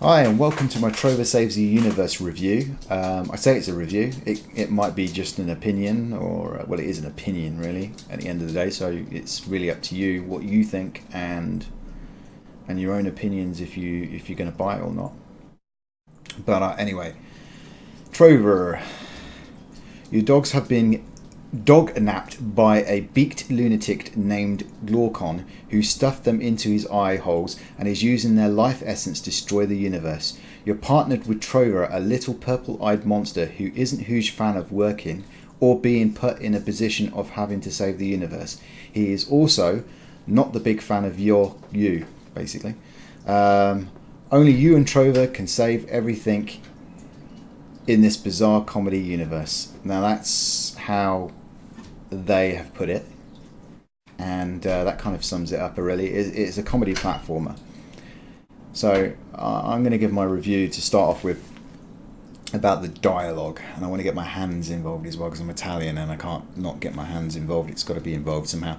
Hi, and welcome to my Trover Saves the Universe review. I say it's a review. It might be just an opinion, or well, it is an opinion really. At the end of the day, so it's really up to you what you think and your own opinions if you're going to buy it or not. But anyway, Trover, your dogs have been dog-napped by a beaked lunatic named Glaucon, who stuffed them into his eye holes and is using their life essence to destroy the universe. You're partnered with Trover, a little purple-eyed monster who isn't a huge fan of working or being put in a position of having to save the universe. He is also not the big fan of you, basically. Only you and Trover can save everything in this bizarre comedy universe. Now that's how they have put it, and that kind of sums it up. It's a comedy platformer. So I'm going to give my review to start off with about the dialogue, and I want to get my hands involved as well because I'm Italian and I can't not get my hands involved. It's got to be involved somehow.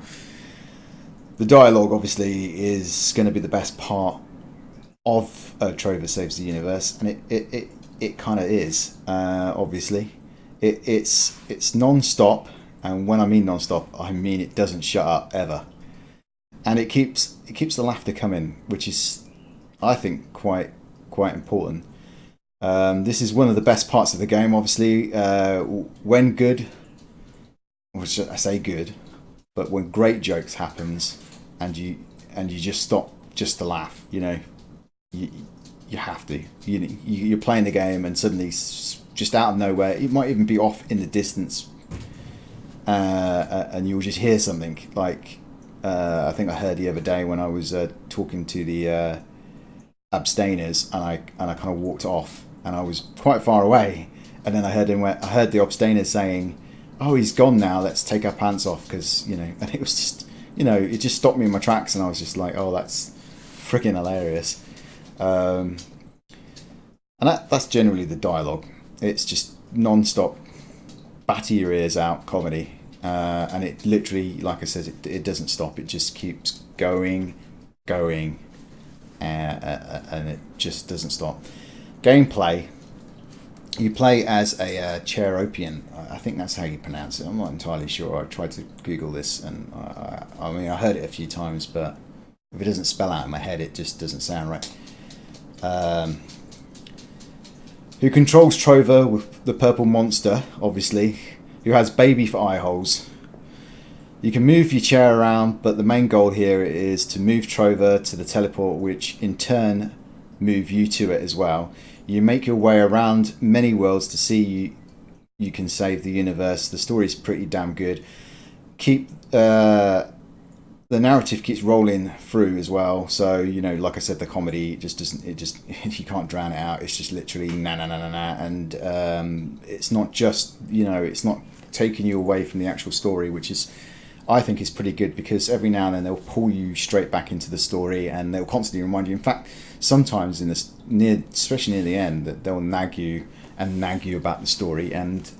The dialogue obviously is going to be the best part of Trover Saves the Universe, and it kind of is. Obviously, it's non-stop. And when I mean non-stop, I mean it doesn't shut up ever, and it keeps the laughter coming, which is, I think, quite important. This is one of the best parts of the game, obviously. When good, which I say good, but when great jokes happens, and you just stop just to laugh, you have to. You're playing the game, and suddenly, just out of nowhere, it might even be off in the distance. And you'll just hear something like I think I heard the other day when I was talking to the abstainers, and I kind of walked off, and I was quite far away, and then I heard the abstainers saying, "Oh, he's gone now. Let's take our pants off," because and it was just it just stopped me in my tracks, and I was just like, "Oh, that's freaking hilarious," and that's generally the dialogue. It's just non-stop, batter your ears out comedy, and it literally, like I said, it doesn't stop. It just keeps going, and it just doesn't stop. Gameplay: you play as a Cheropian. I think that's how you pronounce it. I'm not entirely sure. I tried to Google this, and I heard it a few times, but if it doesn't spell out in my head, it just doesn't sound right. Who controls Trover, with the purple monster, obviously, who has baby for eye holes. You can move your chair around, but the main goal here is to move Trover to the teleport, which in turn move you to it as well. You make your way around many worlds to see you can save the universe. The story is pretty damn good. The narrative keeps rolling through as well, so like I said, the comedy just doesn't, you can't drown it out. It's just literally na na na na na, and it's not just it's not taking you away from the actual story, which is, I think, is pretty good, because every now and then they'll pull you straight back into the story, and they'll constantly remind you. In fact, sometimes especially near the end, that they'll nag you about the story, and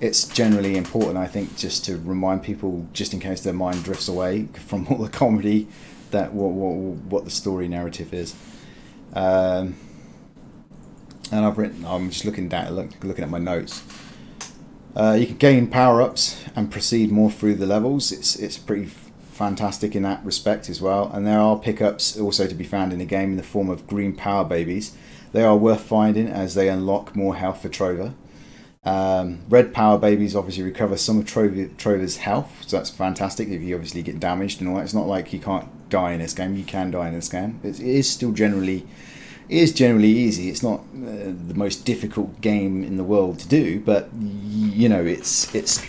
it's generally important, I think, just to remind people, just in case their mind drifts away from all the comedy, that what the story narrative is. And I'm just looking at my notes. You can gain power-ups and proceed more through the levels. It's pretty fantastic in that respect as well. And there are pickups also to be found in the game in the form of green power babies. They are worth finding as they unlock more health for Trover. Red power babies obviously recover some of Trover's health, so that's fantastic if you obviously get damaged and all that. It's not like you can't die in this game. You can die in this game. It is generally easy. It's not the most difficult game in the world to do, but it's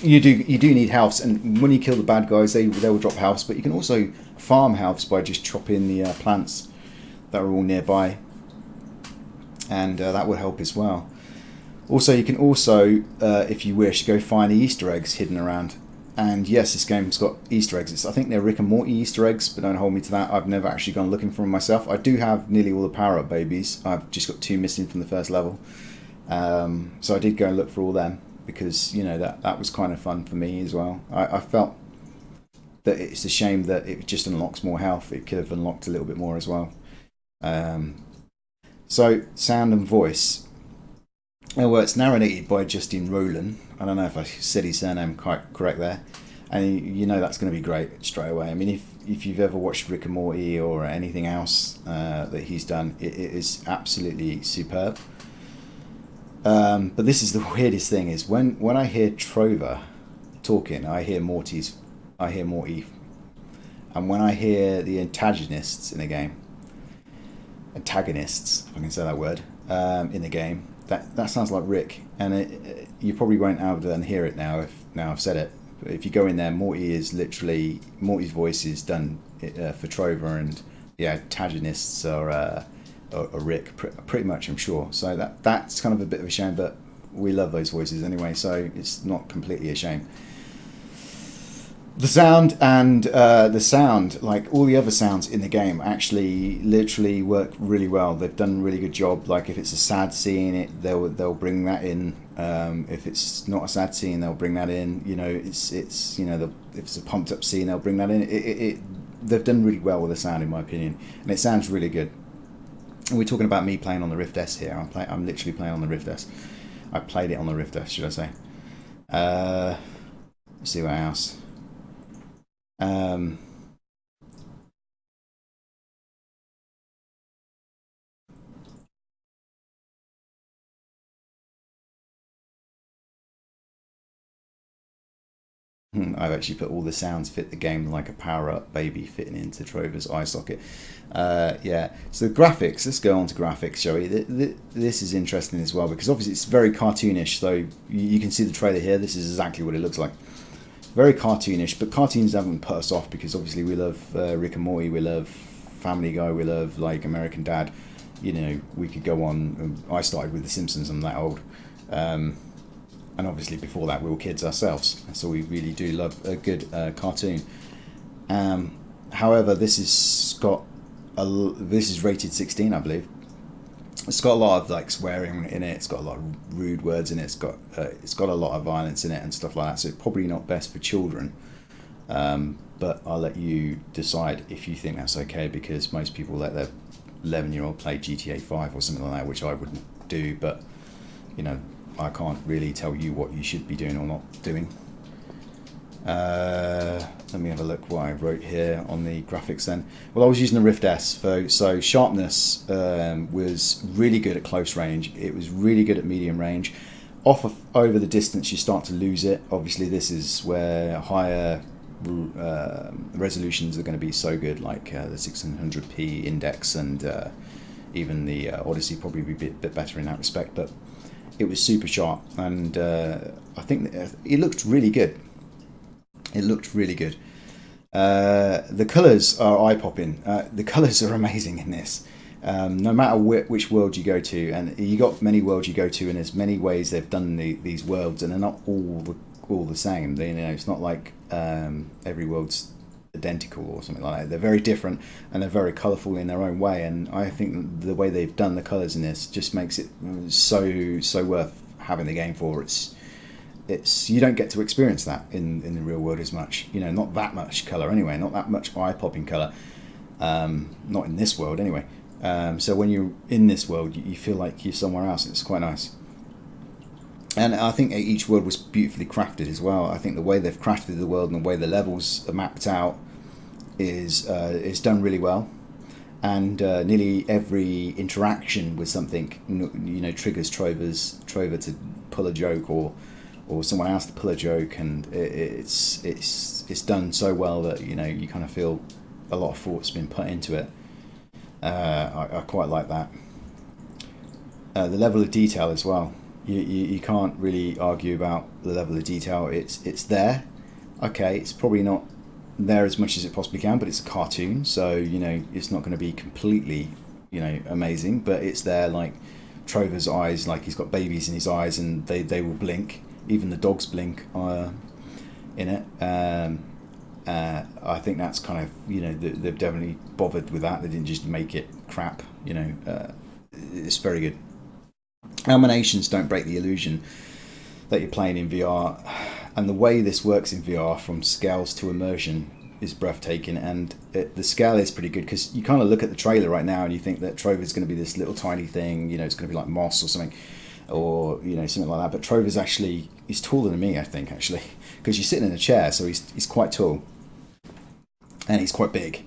you do need healths, and when you kill the bad guys, they will drop healths, but you can also farm healths by just chopping the plants that are all nearby, and that will help as well. Also, you can if you wish, go find the Easter eggs hidden around. And yes, this game's got Easter eggs. I think they're Rick and Morty Easter eggs, but don't hold me to that. I've never actually gone looking for them myself. I do have nearly all the power-up babies. I've just got 2 missing from the first level. So I did go and look for all them, because that was kind of fun for me as well. I felt that it's a shame that it just unlocks more health. It could have unlocked a little bit more as well. So sound and voice. Oh, well, it's narrated by Justin Roland. I don't know if I said his surname quite correct there, and you know that's going to be great straight away. I mean, if you've ever watched Rick and Morty or anything else that he's done, it is absolutely superb. But this is the weirdest thing: is when I hear Trover talking, I hear Morty, and when I hear the antagonists in the game, antagonists, if I can say that word, in the game, that sounds like Rick, and you probably won't be able to hear it now I've said it. But if you go in there, Morty's voice is done for Trover, and the antagonists are Rick, pretty much, I'm sure. So that's kind of a bit of a shame, but we love those voices anyway, so it's not completely a shame. The sound, like all the other sounds in the game, actually literally work really well. They've done a really good job. Like if it's a sad scene, they'll bring that in. If it's not a sad scene, they'll bring that in. You know, it's if it's a pumped up scene, they'll bring that in. They've done really well with the sound, in my opinion, and it sounds really good. And we're talking about me playing on the Rift S here. I'm literally playing on the Rift S. I played it on the Rift S, should I say? Let's see what else. I've actually put all the sounds fit the game like a power up baby fitting into Trover's eye socket. Yeah, so the graphics, let's go on to graphics, shall we? This is interesting as well because obviously it's very cartoonish, so you can see the trailer here. This is exactly what it looks like. Very cartoonish, but cartoons haven't put us off because obviously we love Rick and Morty, we love Family Guy, we love like American Dad. You know, we could go on. I started with The Simpsons, I'm that old. And obviously before that we were kids ourselves, so we really do love a good cartoon. However, this is rated 16, I believe. It's got a lot of like swearing in it. It's got a lot of rude words in it. It's got a lot of violence in it and stuff like that. So it's probably not best for children. But I'll let you decide if you think that's okay, because most people let their 11-year-old play GTA 5 or something like that, which I wouldn't do. But you know, I can't really tell you what you should be doing or not doing. Let me have a look what I wrote here on the graphics then. Well, I was using the Rift S, so sharpness was really good at close range. It was really good at medium range. Over the distance, you start to lose it. Obviously, this is where higher resolutions are going to be so good, like the 600p index, and even the Odyssey probably be a bit better in that respect. But it was super sharp, and I think it looked really good. It looked really good. The colours are eye-popping. The colours are amazing in this. No matter which world you go to, and you got many worlds you go to, and there's many ways they've done these worlds, and they're not all the same. It's not like every world's identical or something like that. They're very different, and they're very colourful in their own way. And I think the way they've done the colours in this just makes it so worth having the game for. It's you don't get to experience that in the real world as much. You know, not that much colour anyway, not that much eye-popping colour. Not in this world anyway. So when you're in this world, you feel like you're somewhere else. It's quite nice. And I think each world was beautifully crafted as well. I think the way they've crafted the world and the way the levels are mapped out is done really well. And nearly every interaction with something, triggers Trover to pull a joke, or someone else to pull a joke, and it's done so well that you kind of feel a lot of thought's been put into it. I quite like that. The level of detail as well. You can't really argue about the level of detail. It's there. Okay, it's probably not there as much as it possibly can, but it's a cartoon, so it's not going to be completely amazing, but it's there. Like Trover's eyes, like he's got babies in his eyes, and they will blink. Even the dogs blink in it. I think that's kind of they've definitely bothered with that. They didn't just make it crap. It's very good. Animations don't break the illusion that you're playing in VR, and the way this works in VR, from scales to immersion, is breathtaking, and the scale is pretty good, because you kind of look at the trailer right now and you think that Trover's going to be this little tiny thing, you know, it's going to be like Moss or something, or you know, something like that. But Trover's actually, he's taller than me, I think, actually, because you're sitting in a chair, so he's quite tall, and he's quite big,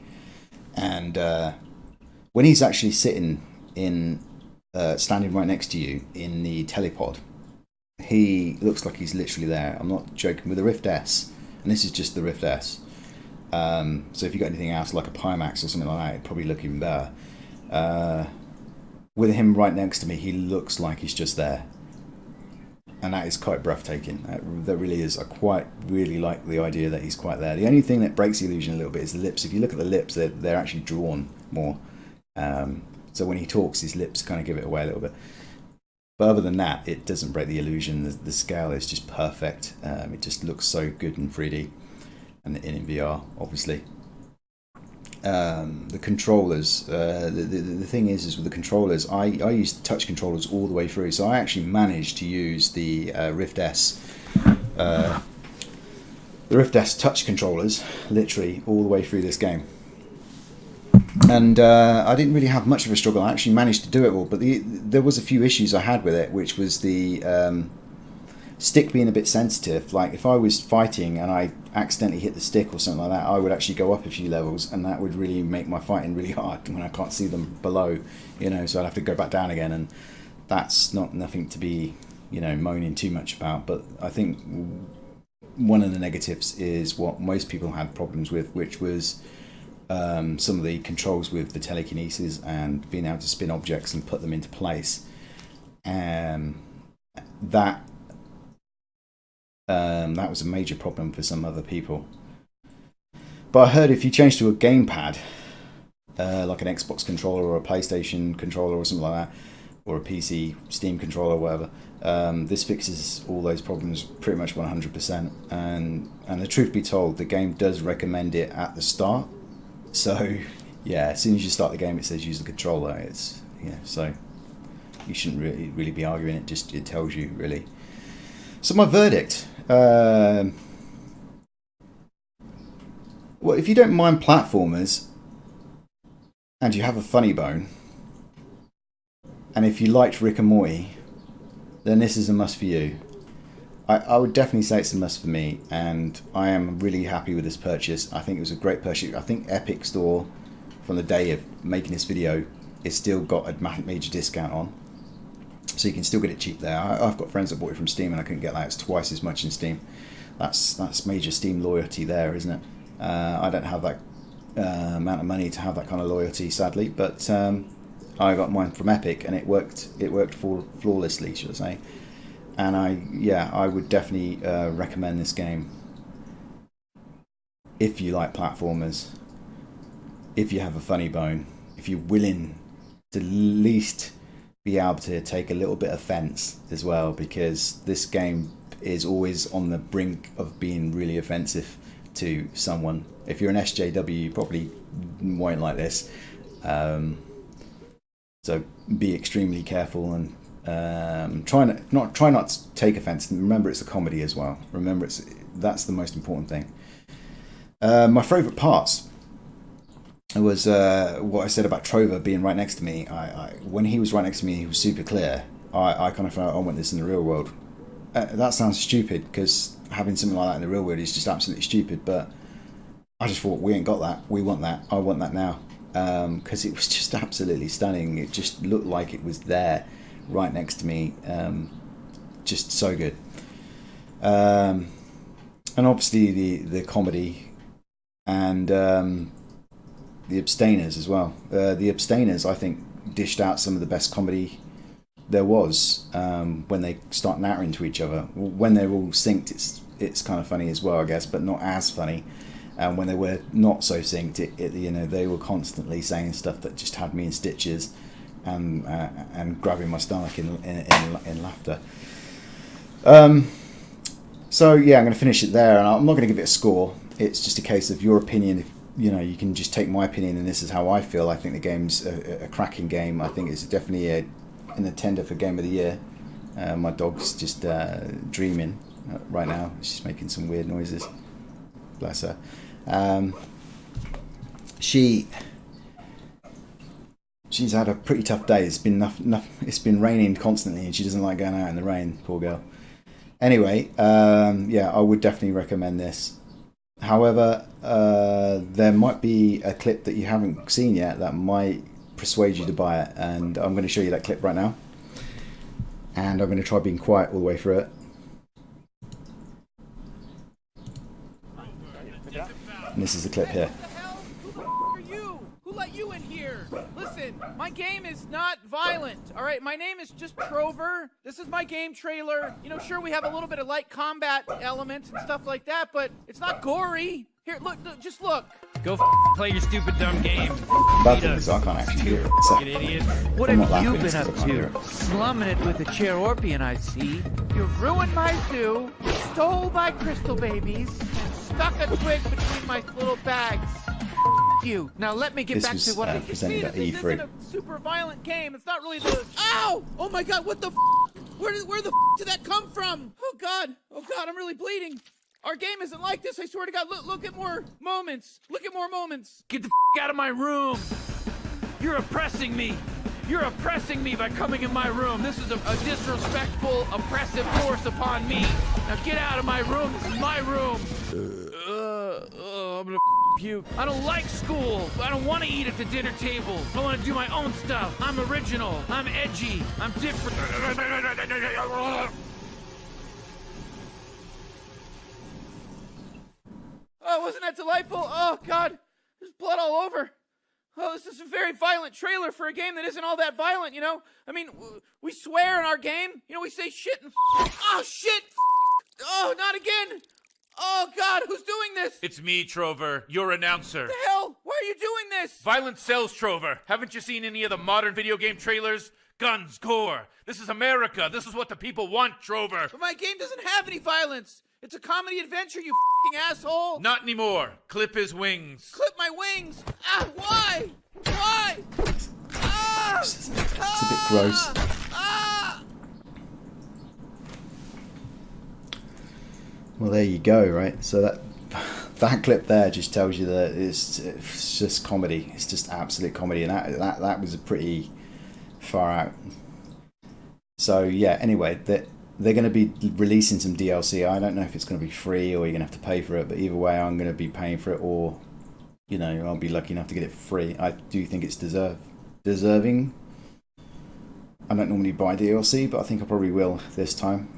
and when he's actually sitting in standing right next to you in the telepod, he looks like he's literally there. I'm not joking. With the Rift S, and this is just the Rift S. So if you got anything else like a Pimax or something like that, it'd probably look even better. With him right next to me, he looks like he's just there, and that is quite breathtaking. That really is. I quite really like the idea that he's quite there. The only thing that breaks the illusion a little bit is the lips. If you look at the lips, they're actually drawn more. So when he talks, his lips kind of give it away a little bit. But other than that, it doesn't break the illusion. The scale is just perfect. It just looks so good in 3D and in VR, obviously. The controllers, the thing is with the controllers, I use touch controllers all the way through. So I actually managed to use the Rift S, touch controllers, literally all the way through this game. And I didn't really have much of a struggle. I actually managed to do it all, but there was a few issues I had with it, which was the stick being a bit sensitive. Like if I was fighting and I accidentally hit the stick or something like that, I would actually go up a few levels, and that would really make my fighting really hard when I can't see them below, you know, so I'd have to go back down again, and that's nothing to be, you know, moaning too much about. But I think one of the negatives is what most people had problems with, which was some of the controls with the telekinesis and being able to spin objects and put them into place. That was a major problem for some other people. But I heard if you change to a gamepad, like an Xbox controller or a PlayStation controller or something like that, or a PC Steam controller or whatever, this fixes all those problems pretty much 100%. And the truth be told, the game does recommend it at the start. So yeah, as soon as you start the game, it says use the controller. It's, yeah, so you shouldn't really be arguing it. Just it tells you really. So my verdict. Well, if you don't mind platformers, and you have a funny bone, and if you liked Rick and Morty, then this is a must for you. I would definitely say it's a must for me, and I am really happy with this purchase. I think it was a great purchase. I think Epic Store, from the day of making this video, it's still got a major discount on, so you can still get it cheap there. I've got friends that bought it from Steam and I couldn't get that. It's twice as much in Steam. That's major Steam loyalty there, isn't it? I don't have that amount of money to have that kind of loyalty, sadly, but I got mine from Epic, and it worked flawlessly, should I say. And I would definitely recommend this game if you like platformers, if you have a funny bone, if you're willing to at least be able to take a little bit of offense as well, because this game is always on the brink of being really offensive to someone. If you're an SJW, you probably won't like this. So be extremely careful, and try not to take offence. Remember, it's a comedy as well. Remember, that's the most important thing. My favourite parts was what I said about Trover being right next to me. When he was right next to me, he was super clear. I kind of felt, I want this in the real world. That sounds stupid, because having something like that in the real world is just absolutely stupid. But I just thought, we ain't got that. We want that. I want that now, because it was just absolutely stunning. It just looked like it was there, right next to me. Just so good. And obviously the comedy, and the Abstainers as well. The Abstainers, I think, dished out some of the best comedy there was when they start nattering to each other. When they're all synced, it's kind of funny as well, I guess, but not as funny. And when they were not so synced, they were constantly saying stuff that just had me in stitches, and grabbing my stomach in laughter. So yeah, I'm going to finish it there, and I'm not going to give it a score. It's just a case of your opinion. You can just take my opinion, and this is how I feel. I think the game's a cracking game. I think it's definitely in the tender for Game of the Year. My dog's just dreaming right now. She's making some weird noises. Bless her. She's had a pretty tough day. It's been raining constantly, and she doesn't like going out in the rain. Poor girl. Anyway, yeah, I would definitely recommend this. However, there might be a clip that you haven't seen yet that might persuade you to buy it, and I'm going to show you that clip right now. And I'm going to try being quiet all the way through it. And this is the clip here. Who let you in here? Listen, my game is not violent, all right? My name is just Trover. This is my game trailer. You know, sure, we have a little bit of light combat elements and stuff like that, but it's not gory. Here, look, just look. Go play your stupid dumb game. Bad thing is I can't actually hear it. So Idiot. What I'm have not you laughing been up because I can't hear to? it. Slumming it with a Cherorpian, I see. You ruined my zoo, stole my crystal babies, stuck a twig between my little bags. You. Now let me get This back was, to what I presented at This E3. isn't a super violent game. It's not really the. Ow! Oh my God! What the? Where the did that come from? Oh God! Oh God! I'm really bleeding. Our game isn't like this. I swear to God. Look at more moments. Look at more moments. Get the out of my room. You're oppressing me. You're oppressing me by coming in my room. This is a disrespectful, oppressive force upon me. Now get out of my room. This is my room. I'm gonna puke. I don't like school. I don't want to eat at the dinner table. I want to do my own stuff. I'm original. I'm edgy. I'm different. Oh, wasn't that delightful? Oh God, there's blood all over. Oh, this is a very violent trailer for a game that isn't all that violent, you know? I mean, we swear in our game. You know, we say shit and oh, shit! Oh, not again! Oh, God, who's doing this? It's me, Trover, your announcer. What the hell? Why are you doing this? Violence sells, Trover. Haven't you seen any of the modern video game trailers? Guns, gore. This is America. This is what the people want, Trover. But my game doesn't have any violence. It's a comedy adventure, you f***ing asshole. Not anymore. Clip his wings. Clip my wings. Ah, why? Why? Ah! It's a bit gross. Ah! Well, there you go, right? So that clip there just tells you that it's just comedy. It's just absolute comedy, and that was a pretty far out. So yeah. Anyway, they're going to be releasing some DLC. I don't know if it's going to be free or you're going to have to pay for it, but either way, I'm going to be paying for it, or you know, I'll be lucky enough to get it free. I do think it's deserving. I don't normally buy DLC, but I think I probably will this time.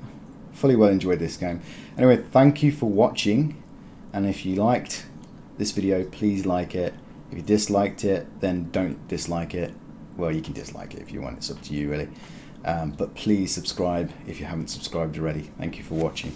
Fully well enjoyed this game. Anyway, thank you for watching, and if you liked this video, please like it. If you disliked it, then don't dislike it. Well, you can dislike it if you want. It's up to you, really. But please subscribe if you haven't subscribed already. Thank you for watching.